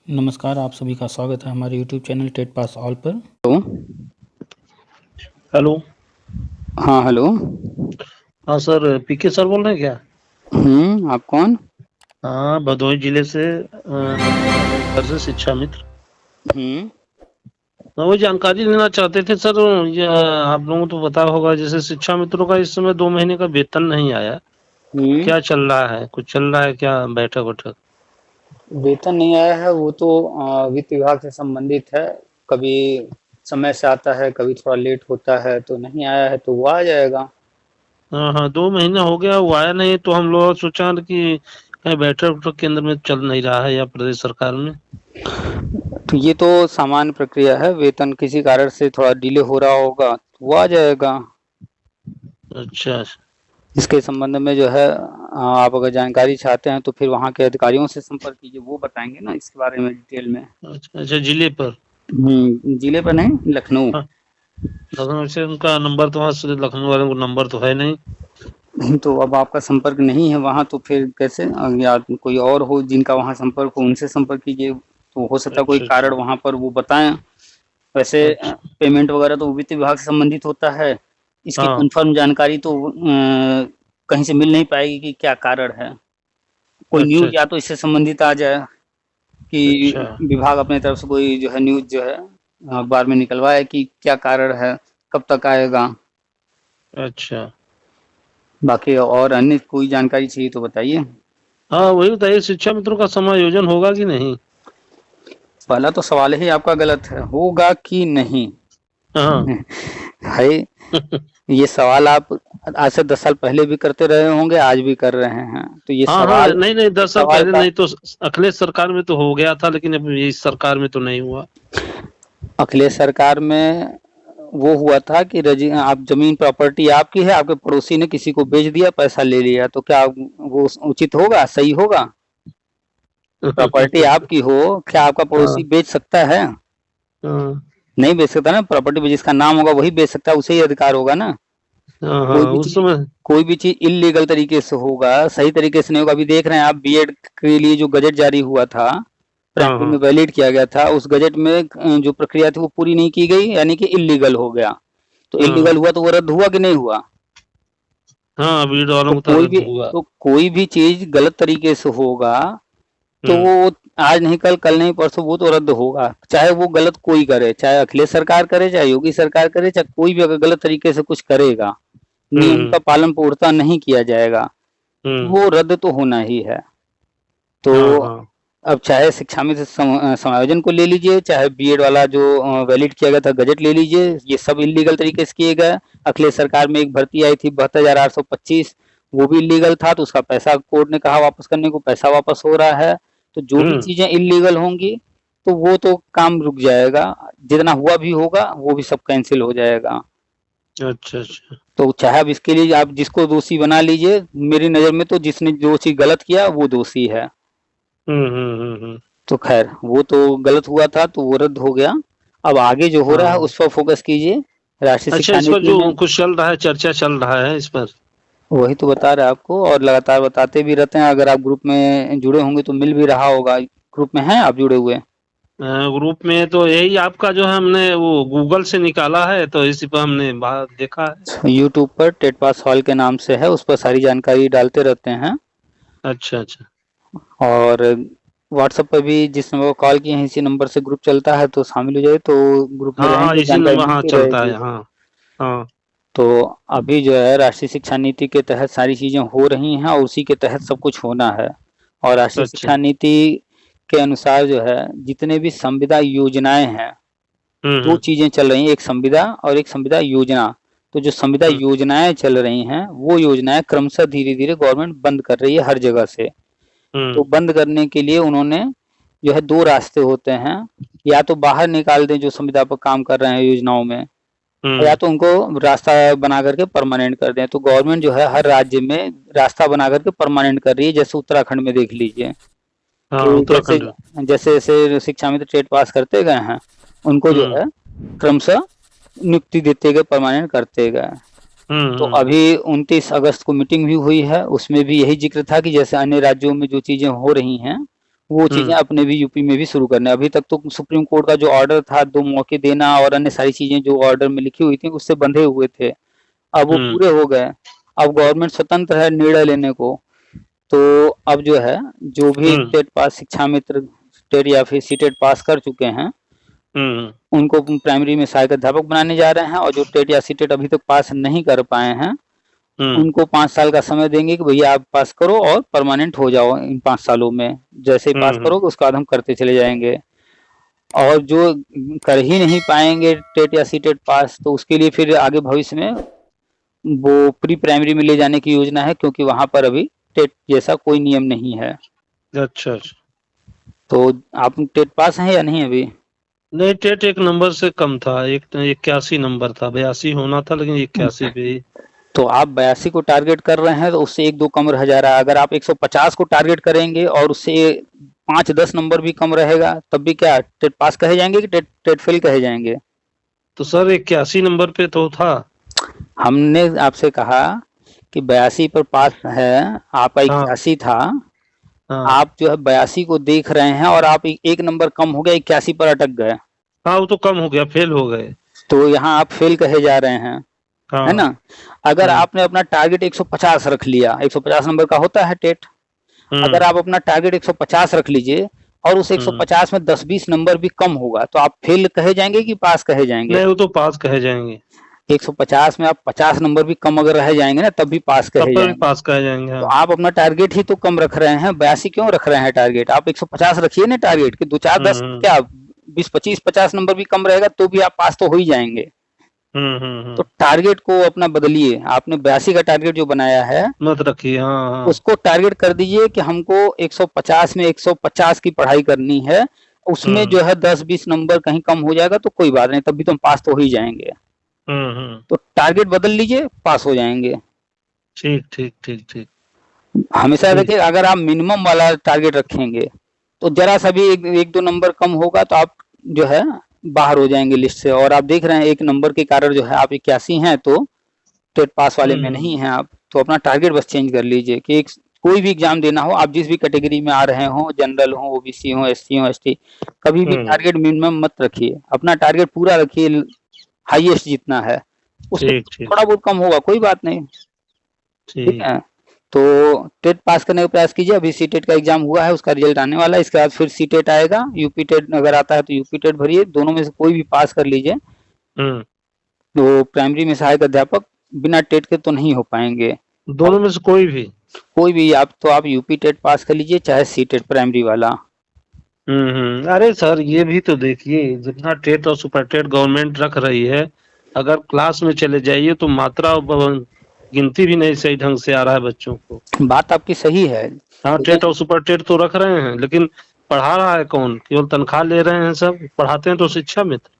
नमस्कार, आप सभी का स्वागत है हमारे YouTube channel TET pass all पर। हेलो। हेलो। हाँ हेलो। हाँ सर, पीके सर बोल रहे हैं क्या? आप कौन? हाँ, भदोही जिले से घर से शिक्षा मित्र। हम्म वो जानकारी लेना चाहते थे सर। ये आप लोगों को तो पता होगा, जैसे शिक्षा मित्रों का इस समय 2 महीने का वेतन नहीं आया। हम्म क्या चल रहा है? कुछ चल रहा है क्या, बैठक वैठक? वेतन नहीं आया है वो तो वित्त विभाग से संबंधित है। कभी समय से आता है, कभी थोड़ा लेट होता है, तो नहीं आया है तो वो आ जाएगा। हाँ हाँ, 2 महीना हो गया, वो आया नहीं, तो हम लोग सोचा कि कहीं बैठक वैठक केंद्र में चल नहीं रहा है या प्रदेश सरकार में। तो ये तो सामान्य प्रक्रिया है, वेतन किसी कारण से थोड़ा डिले हो रहा होगा तो वो आ जाएगा। अच्छा। इसके संबंध में जो है आप अगर जानकारी चाहते हैं तो फिर वहाँ के अधिकारियों से संपर्क कीजिए, वो बताएंगे ना इसके बारे में डिटेल में। अच्छा अच्छा, जिले पर। जिले पर नहीं, लखनऊ। हाँ, लखनऊ से उनका नंबर तो, वहाँ से लखनऊ वाले को नंबर तो है नहीं। तो अब आपका संपर्क नहीं है वहाँ तो फिर कैसे? या कोई और हो जिनका वहाँ संपर्क हो, उनसे संपर्क कीजिए, तो हो सकता है कोई अच्छा कारण अच्छा वहाँ पर वो बताएं। वैसे अच्छा। पेमेंट वगैरह तो वित्त विभाग से संबंधित होता है। इसकी हाँ। कंफर्म जानकारी तो कहीं से मिल नहीं पाएगी कि क्या कारण है। कोई अच्छा न्यूज या अच्छा तो इससे संबंधित आ जाए अच्छा कि विभाग अपने तरफ से कोई जो है न्यूज जो है अखबार में निकलवाए कि क्या कारण है, कब तक आएगा। अच्छा। बाकी और अन्य कोई जानकारी चाहिए तो बताइए। हाँ, वही बताइए, शिक्षा मित्रों का समायोजन होगा कि नहीं? पहला तो सवाल ही आपका गलत है, होगा कि नहीं। हाँ। भाई, ये सवाल आप आज से 10 साल पहले भी करते रहे होंगे, आज भी कर रहे हैं, तो ये हाँ हाँ, सवाल, नहीं नहीं, 10 साल सवाल पहले का नहीं तो अखिलेश सरकार में तो हो गया था, लेकिन अब इस सरकार में तो नहीं हुआ। अखिलेश सरकार में वो हुआ था कि आप जमीन प्रॉपर्टी आपकी है, आपके पड़ोसी ने किसी को बेच दिया, पैसा ले लिया, तो क्या वो उचित होगा, सही होगा? प्रॉपर्टी आपकी हो, क्या आपका पड़ोसी हाँ बेच सकता है? हाँ नहीं बेच सकता ना। प्रॉपर्टी पे जिसका नाम होगा वही बेच सकता है, उसे ही अधिकार होगा ना। हाँ कोई हाँ, भी उस चीज समय। कोई भी चीज इलीगल तरीके से होगा, सही तरीके से नहीं होगा। अभी देख रहे हैं आप, बीएड के लिए जो गजट जारी हुआ था, हाँ प्राइमरी में हाँ वैलिड किया गया था, उस गजट में जो प्रक्रिया थी वो पूरी नहीं की गई, यानी कि इलीगल हो गया। तो हाँ इलीगल हुआ तो वो रद्द हुआ कि नहीं हुआ? हाँ, भीड़ तो वालों को तो रद्द हुआ। कोई भी चीज गलत तरीके से होगा तो हम्म वो आज नहीं कल, कल नहीं परसों वो तो रद्द होगा, चाहे वो गलत कोई करे, चाहे अखिलेश सरकार करे, चाहे योगी सरकार करे, चाहे कोई भी अगर गलत तरीके से कुछ करेगा, नियम हम्म का पालन पूर्णतः नहीं किया जाएगा, तो हम्म। वो रद्द तो होना ही है। तो हाँ हाँ। अब चाहे शिक्षा में से समायोजन को ले लीजिए, चाहे बीएड वाला जो वैलिड किया गया था गजट ले लीजिए, ये सब इलीगल तरीके से किए गए। अखिलेश सरकार में एक भर्ती आई थी 72,825, वो भी इलीगल था, तो उसका पैसा कोर्ट ने कहा वापस करने को, पैसा वापस हो रहा है। तो जो भी हम्म। चीजें इलीगल होंगी तो वो तो काम रुक जाएगा, जितना हुआ भी होगा वो भी सब कैंसिल हो जाएगा। अच्छा अच्छा। तो चाहे अब इसके लिए आप जिसको दोषी बना लीजिए, मेरी नज़र में तो जिसने जो चीज़ गलत किया वो दोषी है। हम्म। तो खैर वो तो गलत हुआ था तो वो रद्द हो गया। अब आगे जो हो रहा है हाँ। उस पर फोकस कीजिए। राष्ट्रीय अच्छा, शिक्षा इस पर नीति जो में कुछ चल रहा है, चर्चा चल रहा है इस पर। वही तो बता रहे आपको, और लगातार बताते भी रहते हैं। अगर आप ग्रुप में जुड़े होंगे तो मिल भी रहा होगा। ग्रुप में हैं आप जुड़े हुए? ग्रुप में तो यही आपका जो है, हमने वो गूगल से निकाला है, तो इसी पर हमने बात देखा है। यूट्यूब पर टेट पास हॉल के नाम से है, उस पर सारी जानकारी डालते रहते हैं। अच्छा अच्छा। और व्हाट्सएप पर भी जिस नंबर को कॉल किए हैं इसी नंबर से ग्रुप चलता है, तो शामिल हो जाइए, तो ग्रुप में हाँ हाँ, रहेंगे, इसी जानकारी नंबर, हाँ मिलती चलता है, रहेगी। हाँ। हाँ। तो अभी जो है राष्ट्रीय शिक्षा नीति के तहत सारी चीज़ें हो रही हैं और उसी के तहत सब कुछ होना है। और राष्ट्रीय अच्छा। शिक्षा नीति के अनुसार जो है जितने भी संविदा योजनाएं हैं, दो हम्म चीज़ें चल रही हैं, एक संविदा और एक संविदा योजना। तो जो संविदा हम्म योजनाएं चल रही हैं वो योजनाएं क्रमशः धीरे धीरे गवर्नमेंट बंद कर रही है हर जगह से। तो हम्म बंद करने के लिए उन्होंने जो है दो रास्ते होते हैं, या तो बाहर निकाल दें जो संविदा पर काम कर रहे हैं योजनाओं में, या हम्म। तो उनको रास्ता बना करके परमानेंट कर दें। तो गवर्नमेंट जो है हर राज्य में रास्ता बना करके परमानेंट कर रही है। जैसे उत्तराखंड में देख लीजिए हाँ, कि जैसे उत्तराखंड में। जैसे जैसे शिक्षा में तो टेट पास करते गए हैं, उनको जो हम्म है क्रमशः नियुक्ति देते गए, परमानेंट करते गए। तो हम्म। अभी 29 अगस्त को मीटिंग भी हुई है, उसमें भी यही जिक्र था कि जैसे अन्य राज्यों में जो चीज़ें हो रही हैं वो चीजें अपने भी यूपी में भी शुरू करने। अभी तक तो सुप्रीम कोर्ट का जो ऑर्डर था 2 मौके देना और अन्य सारी चीजें जो ऑर्डर में लिखी हुई थी उससे बंधे हुए थे, अब वो पूरे हो गए। अब गवर्नमेंट स्वतंत्र है निर्णय लेने को। तो अब जो है जो भी टेट पास शिक्षा मित्र टेट या फिर सीटेट पास कर चुके हैं उनको प्राइमरी में सहायक अध्यापक बनाने जा रहे हैं, और जो टेट या सीटेट अभी तक पास नहीं कर पाए हैं उनको 5 साल का समय देंगे कि भैया आप पास करो और परमानेंट हो जाओ इन 5 सालों में। जैसे ही पास करोगे उसके बाद हम करते चले जाएंगे। और जो कर ही नहीं पाएंगे टेट या सीटेट पास तो उसके लिए फिर आगे भविष्य में वो प्री प्राइमरी में ले जाने की योजना है, क्योंकि वहां पर अभी टेट जैसा कोई नियम नहीं है। अच्छा अच्छा। तो आप टेट पास हैं या नहीं अभी? नहीं, टेट 1 नंबर से कम था, 81 नंबर था, 82 होना था लेकिन 81 पे ही। तो आप 82 को टारगेट कर रहे हैं तो उससे 1-2 कम रह जा रहा है। अगर आप 150 को टारगेट करेंगे और उससे 5-10 नंबर भी कम रहेगा तब भी क्या टेट पास कहे जाएंगे कि टेट फेल कहे जाएंगे? तो सर 81 नंबर पे तो था। हमने आपसे कहा कि 82 पर पास है, आपका 81 था। आप जो है 82 को देख रहे हैं और आप 1 नंबर कम हो गया, 81 पर अटक गए। हाँ, वो तो कम हो गया, फेल हो गए। तो यहाँ आप फेल कहे जा रहे हैं, है ना? अगर आपने अपना टारगेट 150 रख लिया, 150 नंबर का होता है टेट। अगर आप अपना टारगेट 150 रख लीजिए और उस 150 में 10-20 नंबर भी कम होगा तो आप फेल कहे जाएंगे कि पास कहे जाएंगे? नहीं, वो तो पास कहे जाएंगे। 150 में आप 50 नंबर भी कम अगर रह जाएंगे ना तब भी पास कहे जाएंगे। पास कहे जाएंगे। तो आप अपना टारगेट ही तो कम रख रहे हैं। 82 क्यों रख रहे हैं टारगेट? आप 150 रखिए ना टारगेट कि 2-4-10 क्या 20-25-50 नंबर भी कम रहेगा तो भी आप पास तो हो ही जाएंगे। तो टारगेट को अपना बदलिए। आपने 82 का टारगेट जो बनाया है मत रखिए। हाँ। उसको टारगेट कर दीजिए कि हमको 150 में 150 की पढ़ाई करनी है। उसमें जो है 10-20 नंबर कहीं कम हो जाएगा तो कोई बात नहीं, तब भी तो हम पास तो हो ही जाएंगे। तो टारगेट बदल लीजिए, पास हो जाएंगे। ठीक ठीक ठीक ठीक। हमेशा देखिए अगर आप मिनिमम वाला टारगेट रखेंगे तो जरा सा भी 1-2 नंबर कम होगा तो आप जो है बाहर हो जाएंगे लिस्ट से। और आप देख रहे हैं 1 नंबर के कारण जो है आप 81 हैं तो टेट पास वाले में नहीं हैं आप। तो अपना टारगेट बस चेंज कर लीजिए कि कोई भी एग्जाम देना हो, आप जिस भी कैटेगरी में आ रहे हो, जनरल हो, ओबीसी हो, एससी हो, एसटी, कभी भी टारगेट मिनिमम मत रखिए। अपना टारगेट पूरा रखिए, हाईएस्ट जितना है उससे थोड़ा बहुत कम होगा कोई बात नहीं, ठीक है? तो टेट पास करने का प्रयास कीजिए। अभी सीटेट का एग्जाम हुआ है, उसका रिजल्ट आने वाला है, इसके बाद फिर सीटेट आएगा। यूपी टेट अगर आता है तो यूपी टेट भरिए, दोनों में से कोई भी पास कर लीजिए। तो प्राइमरी में सहायक अध्यापक बिना टेट के तो नहीं हो पाएंगे। दोनों में से कोई भी आप यूपी टेट पास कर लीजिए चाहे सीटेट प्राइमरी वाला। अरे सर ये भी तो देखिए, जितना टेट और सुपर टेट गवर्नमेंट रख रही है, अगर क्लास में चले जाइए तो मात्रा गिनती भी नहीं सही ढंग से आ रहा है बच्चों को। बात आपकी सही है। हाँ, टेट और सुपर टेट तो रख रहे हैं लेकिन पढ़ा रहा है कौन? केवल तनख्वाह ले रहे हैं, सब पढ़ाते हैं तो शिक्षा मित्र।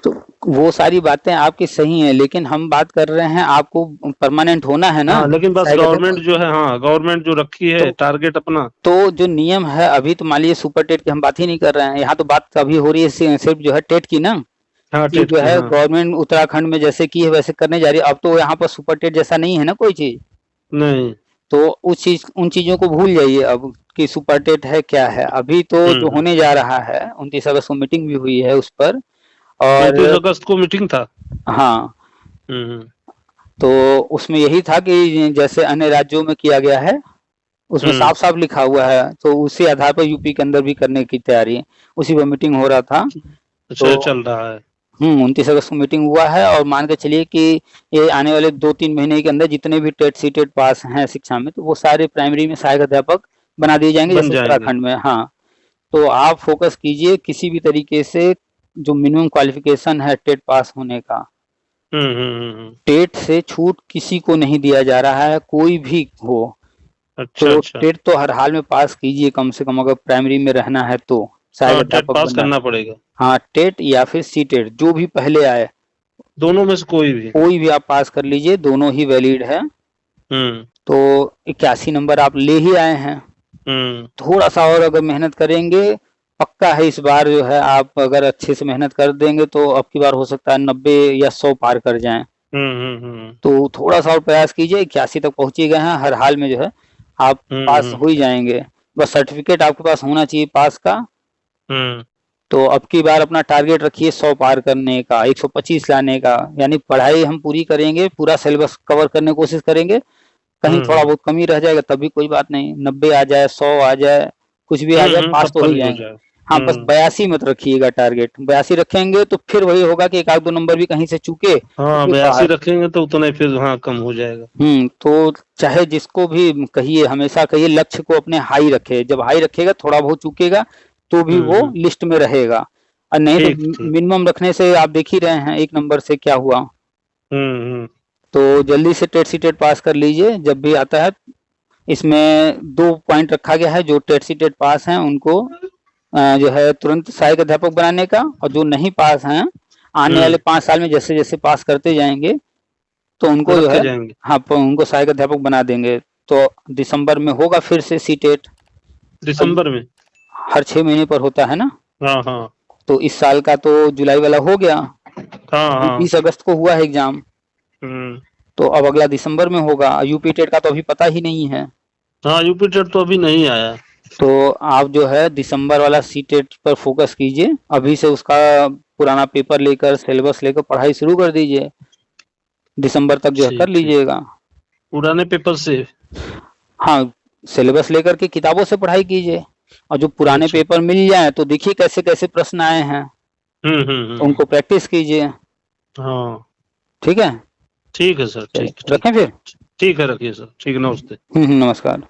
तो वो सारी बातें आपकी सही हैं, लेकिन हम बात कर रहे हैं आपको परमानेंट होना है ना। हाँ, लेकिन बस गवर्नमेंट जो है, हाँ गवर्नमेंट जो रखी है टारगेट अपना, तो जो नियम है अभी तो मान लीजिए सुपर टेट की हम बात ही नहीं कर रहे हैं, यहाँ तो बात अभी हो रही है सिर्फ जो है टेट की ना। हाँ, टेट जो है गवर्नमेंट उत्तराखंड में जैसे की है वैसे करने जा रही है। अब तो यहाँ पर सुपर टेट जैसा नहीं है ना कोई चीज, नहीं। तो उन चीजों को भूल जाइए अब कि सुपर टेट है क्या है। अभी तो जो होने जा रहा है 29 अगस्त को मीटिंग भी हुई है उस पर, और 29 अगस्त को मीटिंग था। हाँ, तो उसमें यही था कि जैसे अन्य राज्यों में किया गया है उसमें साफ साफ लिखा हुआ है, तो उसी आधार पर यूपी के अंदर भी करने की तैयारी है। उसी पर मीटिंग हो रहा था। तो चल रहा है। 29 अगस्त को मीटिंग हुआ है, और मान के चलिए कि ये आने वाले 2-3 महीने के अंदर जितने भी टेट सीटेट पास हैं शिक्षा में तो वो सारे प्राइमरी में सहायक अध्यापक बना दिए जाएंगे जैसे उत्तराखंड में। हाँ, तो आप फोकस कीजिए किसी भी तरीके से जो मिनिमम क्वालिफिकेशन है टेट पास होने का। टेट से छूट किसी को नहीं दिया जा रहा है, कोई भी हो। तो टेट तो हर हाल में पास कीजिए कम से कम, अगर प्राइमरी में रहना है तो सहायक अध्यापक पास करना पड़ेगा। हाँ, टेट या फिर सीटेट जो भी पहले आए, दोनों में से कोई भी आप पास कर लीजिए, दोनों ही वैलिड है। तो 81 नंबर आप ले ही आए हैं, थोड़ा सा और अगर मेहनत करेंगे, पक्का है इस बार जो है आप अगर अच्छे से मेहनत कर देंगे तो अब की बार हो सकता है 90 या 100 पार कर जाएं। तो थोड़ा सा और प्रयास कीजिए, 81 तक पहुंचे गए हैं, हर हाल में जो है आप पास हो ही जाएंगे। बस सर्टिफिकेट आपके पास होना चाहिए पास का। तो अब की बार अपना टारगेट रखिए 100 पार करने का, 125 लाने का, यानी पढ़ाई हम पूरी करेंगे, पूरा सिलेबस कवर करने की कोशिश करेंगे। कहीं थोड़ा बहुत कमी रह जाएगा तब भी कोई बात नहीं, 90 आ जाए, 100 आ जाए, कुछ भी आ जाए, पास तो हो जाएंगे। हाँ, बस 82 मत रखिएगा टारगेट। 82 रखेंगे तो फिर वही होगा कि एक आध दो नंबर भी कहीं से चूके। हाँ, 82 रखेंगे तो उतना ही फिर हाँ कम हो जाएगा। तो चाहे जिसको भी कहिए, हमेशा कहिए लक्ष्य को अपने हाई रखे। जब हाई रखेगा थोड़ा बहुत चूकेगा तो भी वो लिस्ट में रहेगा, और नहीं तो मिनिमम रखने से आप देख ही रहे हैं 1 नंबर से क्या हुआ। तो जल्दी से टेट सी टेट पास कर लीजिए जब भी आता है। इसमें 2 पॉइंट रखा गया है, जो टेट सी टेट पास हैं उनको जो है तुरंत सहायक अध्यापक बनाने का, और जो नहीं पास हैं आने वाले 5 साल में जैसे जैसे पास करते जाएंगे तो उनको जो है हाँ उनको सहायक अध्यापक बना देंगे। तो दिसंबर में होगा फिर से सी टेट। दिसंबर में हर 6 महीने पर होता है ना। हाँ। तो इस साल का तो जुलाई वाला हो गया। हाँ। 20 अगस्त को हुआ है एग्जाम। तो अब अगला दिसंबर में होगा। यूपी टेट का तो अभी पता ही नहीं है। हाँ, यूपी टेट तो अभी नहीं आया। तो आप जो है दिसंबर वाला सी टेट पर फोकस कीजिए, अभी से उसका पुराना पेपर लेकर, सिलेबस लेकर पढ़ाई शुरू कर दीजिए। दिसंबर तक जो है कर लीजिएगा पुराने पेपर से। हाँ, सिलेबस लेकर के किताबों से पढ़ाई कीजिए, और जो पुराने पेपर मिल जाए तो देखिए कैसे कैसे प्रश्न आए हैं। तो उनको प्रैक्टिस कीजिए। हाँ, ठीक है। ठीक है सर, ठीक रखें फिर। ठीक है, रखिए सर, ठीक, नमस्ते। नमस्कार।